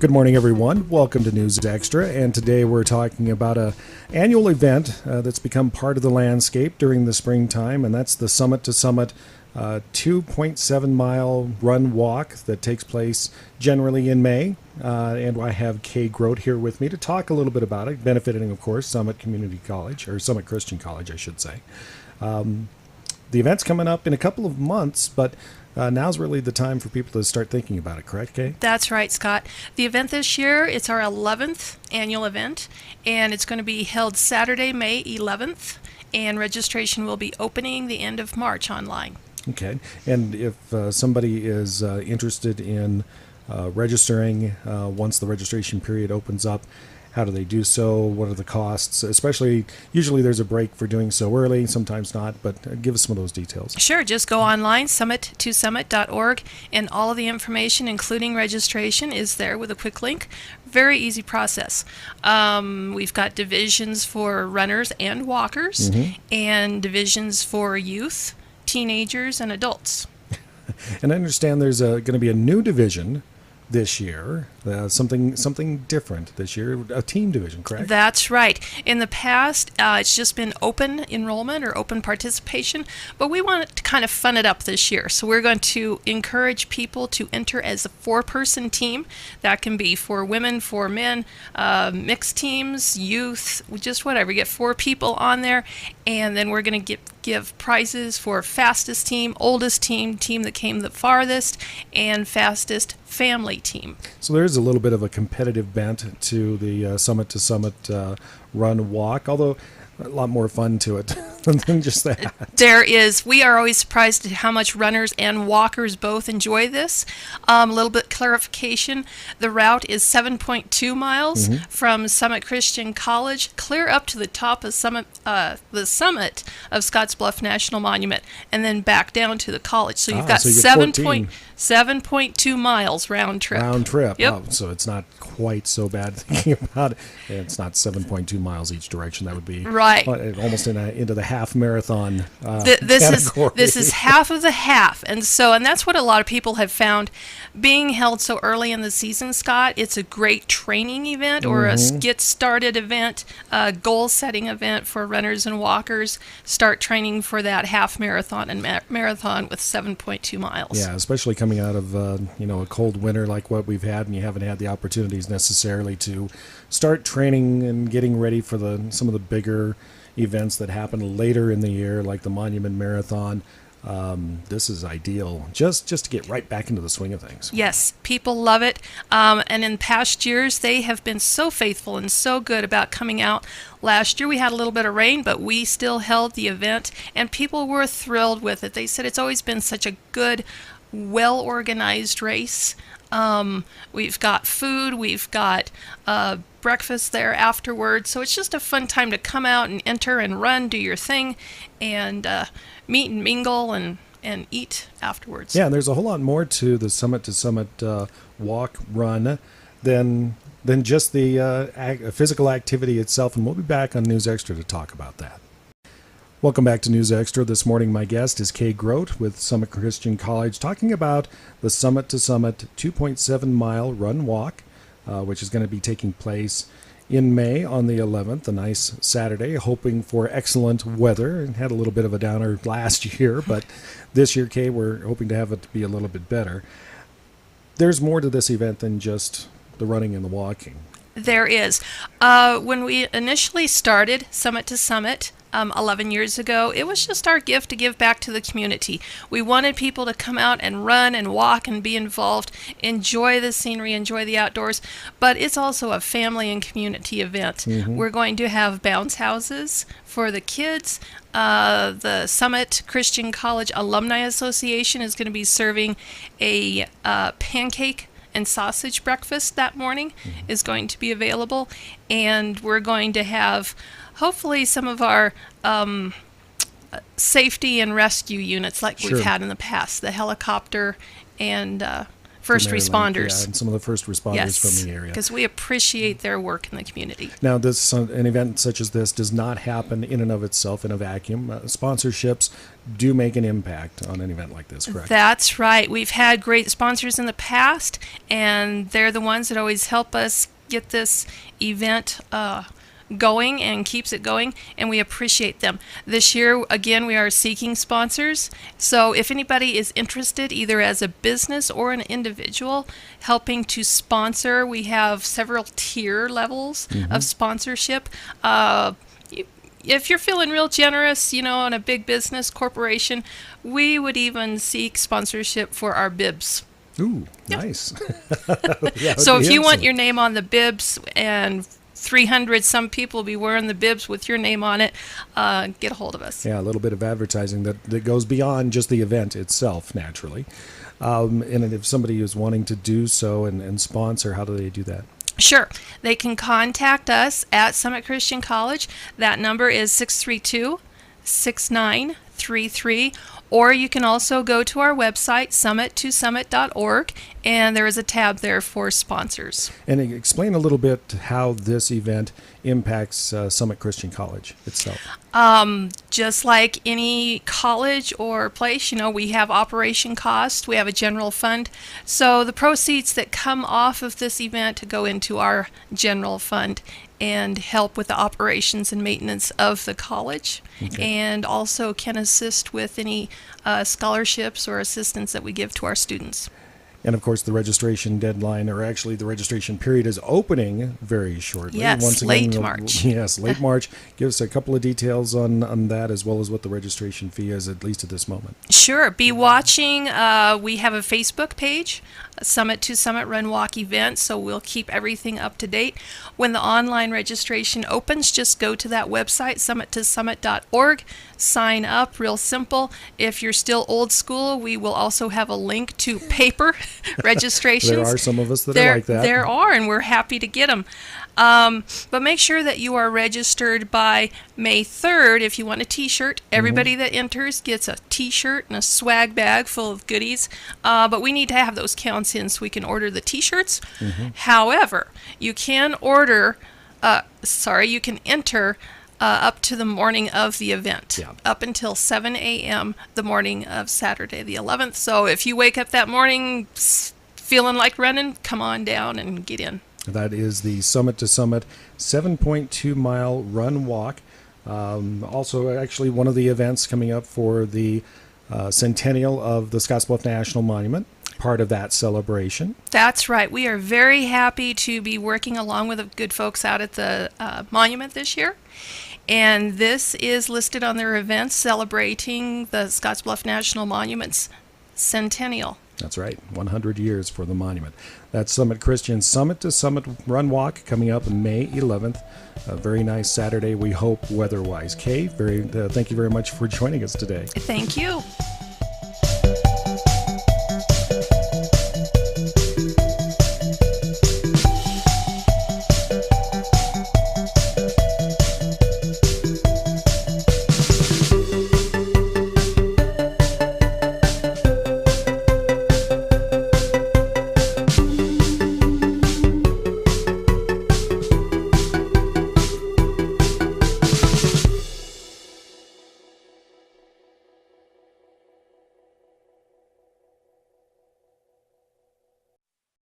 Good morning, everyone. Welcome to News Extra, and today we're talking about an annual event that's become part of the landscape during the springtime, and that's the Summit to Summit 2.7-mile run walk that takes place generally in May. And I have Kay Grote here with me to talk a little bit about it, benefiting, of course, Summit Community College, or Summit Christian College, I should say. The event's coming up in a couple of months, but now's really the time for people to start thinking about it, correct, Kay? That's right, Scott. The event this year, it's our 11th annual event, and it's going to be held Saturday, May 11th, and registration will be opening the end of March online. Okay, and if somebody is interested in registering once the registration period opens up, how do they do so? What are the costs? Especially, usually there's a break for doing so early, sometimes not, but give us some of those details. Sure, just go online, summit2summit.org, and all of the information, including registration, is there with a quick link. Very easy process. We've got divisions for runners and walkers, and divisions for youth, teenagers, and adults. And I understand there's going to be a new division this year, something different this year, a team division, correct? That's right. In the past, it's just been open enrollment or open participation, but we want to kind of fun it up this year. So we're going to encourage people to enter as a 4-person team. That can be for women, for men, mixed teams, youth, just whatever. You get 4 people on there, and then we're going to give prizes for fastest team, oldest team, team that came the farthest, and fastest family team. So there's a little bit of a competitive bent to the Summit to Summit run walk, although a lot more fun to it than just that. There is. We are always surprised at how much runners and walkers both enjoy this. A little bit clarification. The route is 7.2 miles from Summit Christian College clear up to the top of the summit of Scotts Bluff National Monument, and then back down to the college. So you've got 7.2 miles round trip. Round trip. Yep. Oh, so it's not quite so bad thinking about it. It's not 7.2 miles each direction. That would be right. Almost into the half marathon This is half of the half, and that's what a lot of people have found. Being held so early in the season, Scott, it's a great training event or a get started event, a goal setting event for runners and walkers. Start training for that half marathon and marathon with 7.2 miles. Yeah, especially coming out of a cold winter like what we've had, and you haven't had the opportunities necessarily to start training and getting ready for some of the bigger events that happen later in the year, like the Monument Marathon. This is ideal just to get right back into the swing of things. Yes, people love it. And in past years, they have been so faithful and so good about coming out. Last year, we had a little bit of rain, but we still held the event, and people were thrilled with it. They said it's always been such a good, well-organized race. We've got food, we've got breakfast there afterwards, so it's just a fun time to come out and enter and run, do your thing, and meet and mingle and eat afterwards. Yeah, and there's a whole lot more to the Summit to Summit walk run than just the physical activity itself, and we'll be back on News Extra to talk about that. Welcome back to News Extra. This morning my guest is Kay Grote with Summit Christian College, talking about the Summit to Summit 2.7-mile run walk, which is going to be taking place in May on the 11th, a nice Saturday, hoping for excellent weather. And had a little bit of a downer last year, but this year, Kay, we're hoping to have it to be a little bit better. There's more to this event than just the running and the walking. There is. When we initially started Summit to Summit 11 years ago, it was just our gift to give back to the community. We wanted people to come out and run and walk and be involved, enjoy the scenery, enjoy the outdoors, but it's also a family and community event. We're going to have bounce houses for the kids. The Summit Christian College Alumni Association is going to be serving a pancake and sausage breakfast that morning is going to be available, and we're going to have hopefully some of our safety and rescue units like we've had in the past, the helicopter and first Maryland, responders. yeah, and some of the first responders Yes, from the area. because we appreciate their work in the community. Now, an event such as this does not happen in and of itself in a vacuum. Sponsorships do make an impact on an event like this, correct? That's right. We've had great sponsors in the past, and they're the ones that always help us get this event going and keeps it going, and we appreciate them. This year, again, we are seeking sponsors. So if anybody is interested, either as a business or an individual, helping to sponsor, we have several tier levels of sponsorship. If you're feeling real generous, on a big business corporation, we would even seek sponsorship for our bibs. Ooh, nice. So if you want your name on the bibs, and 300 some people will be wearing the bibs with your name on it, get a hold of us. Yeah, a little bit of advertising that goes beyond just the event itself, naturally. And if somebody is wanting to do so and sponsor, how do they do that? Sure. They can contact us at Summit Christian College. That number is 632-6933. Or you can also go to our website, summittosummit.org, and there is a tab there for sponsors. And explain a little bit how this event impacts Summit Christian College itself. Just like any college or place, we have operation costs, we have a general fund. So the proceeds that come off of this event go into our general fund and help with the operations and maintenance of the college, and also can assist with any scholarships or assistance that we give to our students. And, of course, the registration deadline, or actually the registration period, is opening very shortly. Yes, Once again, late March. Yes, late March. Give us a couple of details on that, as well as what the registration fee is, at least at this moment. Sure. Be watching. We have a Facebook page, Summit to Summit Run Walk event, so we'll keep everything up to date. When the online registration opens, just go to that website, summittosummit.org, sign up, real simple. If you're still old school, we will also have a link to paper registrations. There are some of us that are like that. There are, and we're happy to get them. But make sure that you are registered by May 3rd if you want a t-shirt. Everybody that enters gets a t-shirt and a swag bag full of goodies. But we need to have those counts in so we can order the t-shirts. However, you can enter up to the morning of the event, up until 7 a.m. the morning of Saturday the 11th. So if you wake up that morning feeling like running, come on down and get in. That is the Summit to Summit 7.2 mile run walk. Also, actually, one of the events coming up for the centennial of the Scotts Bluff National Monument, part of that celebration. That's right. We are very happy to be working along with the good folks out at the monument this year. And this is listed on their events celebrating the Scotts Bluff National Monument's centennial. That's right, 100 years for the monument. That's Summit Christian Summit to Summit Run Walk coming up May 11th. A very nice Saturday, we hope, weather-wise. Kay, thank you very much for joining us today. Thank you.